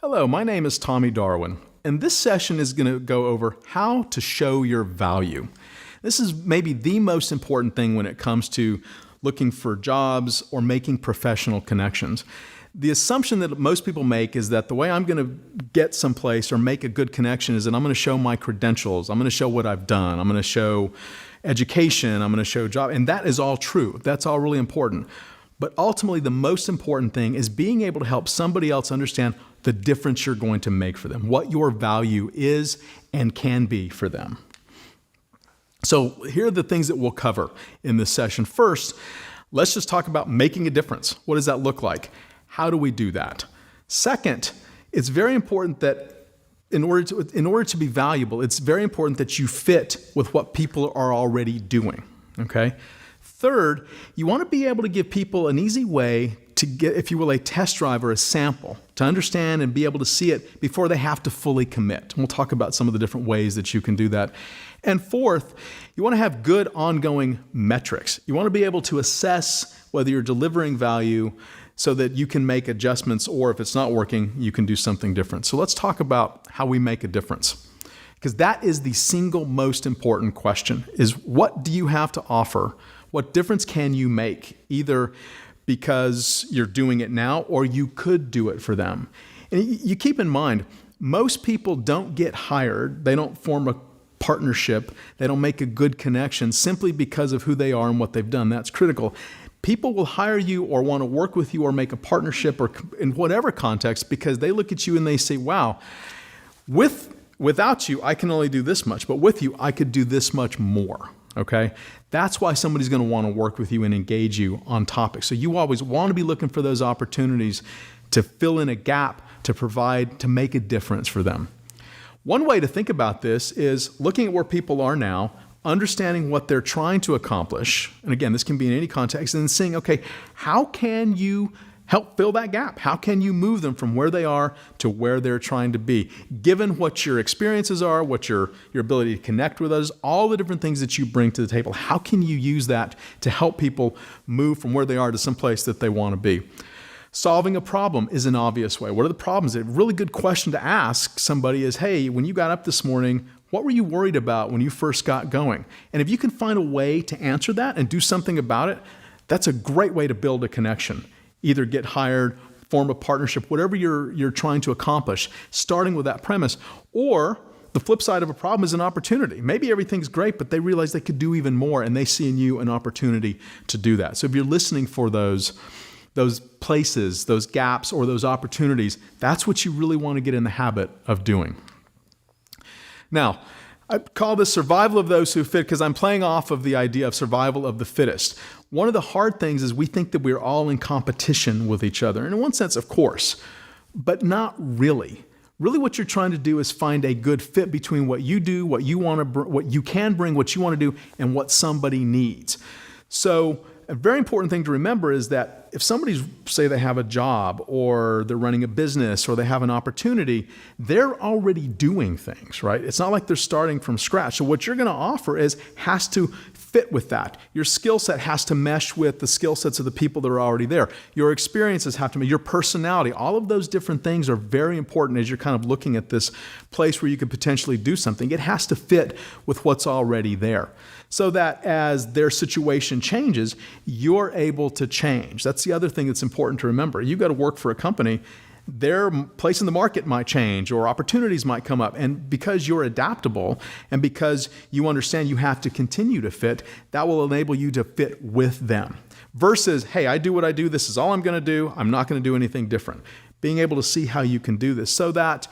Hello, my name is Tommy Darwin, and this session is going to go over how to show your value. This is maybe the most important thing when it comes to looking for jobs or making professional connections. The assumption that most people make is that the way I'm going to get someplace or make a good connection is that I'm going to show my credentials, I'm going to show what I've done, I'm going to show education, I'm going to show job, and that is all true. That's all really important. But ultimately, the most important thing is being able to help somebody else understand the difference you're going to make for them, what your value is and can be for them. So here are the things that we'll cover in this session. First, let's just talk about making a difference. What does that look like? How do we do that? Second, it's very important that in order to be valuable, it's very important that you fit with what people are already doing, okay? Third, you want to be able to give people an easy way to get, if you will, a test drive or a sample to understand and be able to see it before they have to fully commit. And we'll talk about some of the different ways that you can do that. And fourth, you want to have good ongoing metrics. You want to be able to assess whether you're delivering value so that you can make adjustments, or if it's not working, you can do something different. So let's talk about how we make a difference, because that is the single most important question, is what do you have to offer? What difference can you make, either because you're doing it now or you could do it for them? And you keep in mind, most people don't get hired, they don't form a partnership, they don't make a good connection simply because of who they are and what they've done. That's critical. People will hire you or want to work with you or make a partnership or in whatever context because they look at you and they say, wow, without you, I can only do this much, but with you, I could do this much more. Okay? That's why somebody's going to want to work with you and engage you on topics. So you always want to be looking for those opportunities to fill in a gap, to provide, to make a difference for them. One way to think about this is looking at where people are now, understanding what they're trying to accomplish. And again, this can be in any context, and then saying, okay, how can you help fill that gap? How can you move them from where they are to where they're trying to be? Given what your experiences are, what your ability to connect with others, all the different things that you bring to the table, how can you use that to help people move from where they are to someplace that they want to be? Solving a problem is an obvious way. What are the problems? A really good question to ask somebody is, hey, when you got up this morning, what were you worried about when you first got going? And if you can find a way to answer that and do something about it, that's a great way to build a connection. Either get hired, form a partnership, whatever you're trying to accomplish, starting with that premise. Or the flip side of a problem is an opportunity. Maybe everything's great, but they realize they could do even more, and they see in you an opportunity to do that. So if you're listening for those places, those gaps, or those opportunities, that's what you really want to get in the habit of doing. Now, I call this survival of those who fit because I'm playing off of the idea of survival of the fittest. One of the hard things is we think that we're all in competition with each other. And in one sense, of course, but not really. Really what you're trying to do is find a good fit between what you do, what you want to, what you can bring, what you want to do, and what somebody needs. So a very important thing to remember is that if somebody's, say they have a job or they're running a business or they have an opportunity, they're already doing things, right? It's not like they're starting from scratch. So what you're going to offer has to fit with that. Your skill set has to mesh with the skill sets of the people that are already there. Your experiences have to mesh, your personality, all of those different things are very important as you're kind of looking at this place where you could potentially do something. It has to fit with what's already there, so that as their situation changes, you're able to change. That's the other thing that's important to remember. You've got to work for a company. Their place in the market might change or opportunities might come up. And because you're adaptable and because you understand you have to continue to fit, that will enable you to fit with them. Versus, hey, I do what I do. This is all I'm going to do. I'm not going to do anything different. Being able to see how you can do this, so that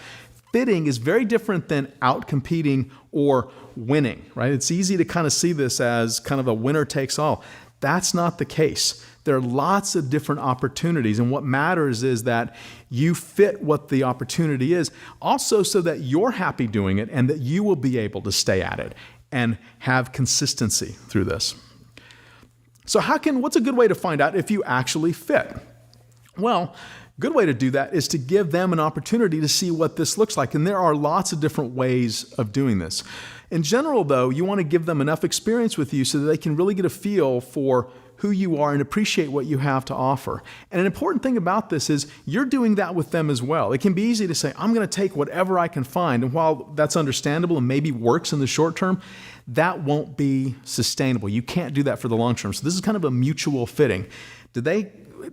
fitting is very different than out-competing or winning, right? It's easy to kind of see this as kind of a winner takes all. That's not the case. There are lots of different opportunities, and what matters is that you fit what the opportunity is, also so that you're happy doing it and that you will be able to stay at it and have consistency through this. So what's a good way to find out if you actually fit? Well, a good way to do that is to give them an opportunity to see what this looks like, and there are lots of different ways of doing this. In general, though, you want to give them enough experience with you so that they can really get a feel for who you are and appreciate what you have to offer. And an important thing about this is you're doing that with them as well. It can be easy to say, I'm going to take whatever I can find. And while that's understandable and maybe works in the short term, that won't be sustainable. You can't do that for the long term. So this is kind of a mutual fitting.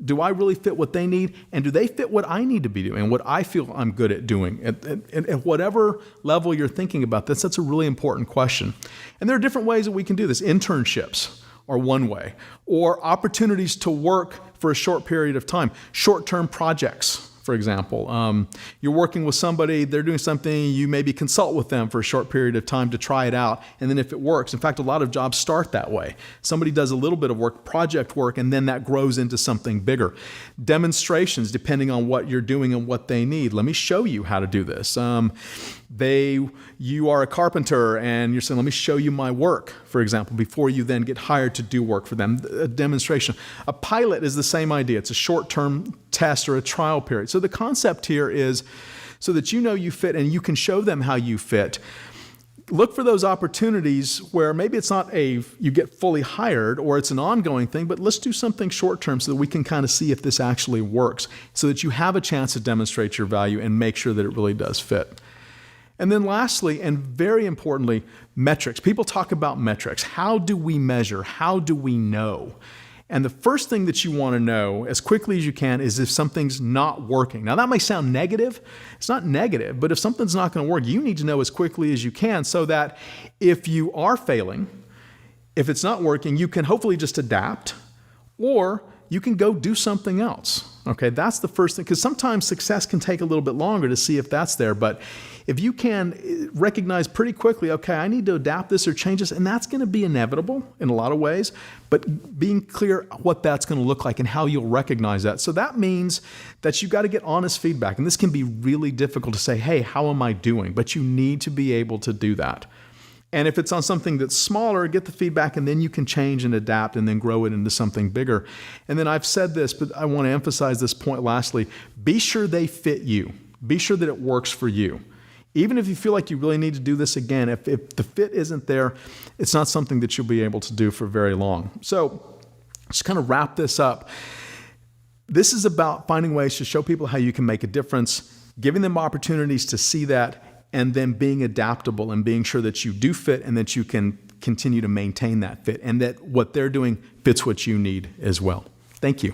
Do I really fit what they need? And do they fit what I need to be doing, what I feel I'm good at doing? At whatever level you're thinking about this, that's a really important question. And there are different ways that we can do this. Internships are one way, or opportunities to work for a short period of time, short-term projects. For example, you're working with somebody, they're doing something, you maybe consult with them for a short period of time to try it out, and then if it works, in fact, a lot of jobs start that way. Somebody does a little bit of work, project work, and then that grows into something bigger. Demonstrations, depending on what you're doing and what they need. Let me show you how to do this. You are a carpenter and you're saying, let me show you my work, for example, before you then get hired to do work for them. A demonstration. A pilot is the same idea. It's a short-term test or a trial period. So the concept here is so that you know you fit and you can show them how you fit. Look for those opportunities where maybe it's not you get fully hired or it's an ongoing thing, but let's do something short-term so that we can kind of see if this actually works, so that you have a chance to demonstrate your value and make sure that it really does fit. And then lastly, and very importantly, metrics. People talk about metrics. How do we measure? How do we know? And the first thing that you want to know as quickly as you can is if something's not working. Now that may sound negative. It's not negative, but if something's not going to work, you need to know as quickly as you can so that if you are failing, if it's not working, you can hopefully just adapt, or you can go do something else. Okay, that's the first thing, because sometimes success can take a little bit longer to see if that's there. But if you can recognize pretty quickly, okay, I need to adapt this or change this, and that's going to be inevitable in a lot of ways, but being clear what that's going to look like and how you'll recognize that. So that means that you've got to get honest feedback. And this can be really difficult to say, hey, how am I doing? But you need to be able to do that. And if it's on something that's smaller, get the feedback, and then you can change and adapt and then grow it into something bigger. And then I've said this, but I want to emphasize this point lastly. Be sure they fit you. Be sure that it works for you. Even if you feel like you really need to do this again, if the fit isn't there, it's not something that you'll be able to do for very long. So just kind of wrap this up. This is about finding ways to show people how you can make a difference, giving them opportunities to see that, and then being adaptable and being sure that you do fit and that you can continue to maintain that fit and that what they're doing fits what you need as well. Thank you.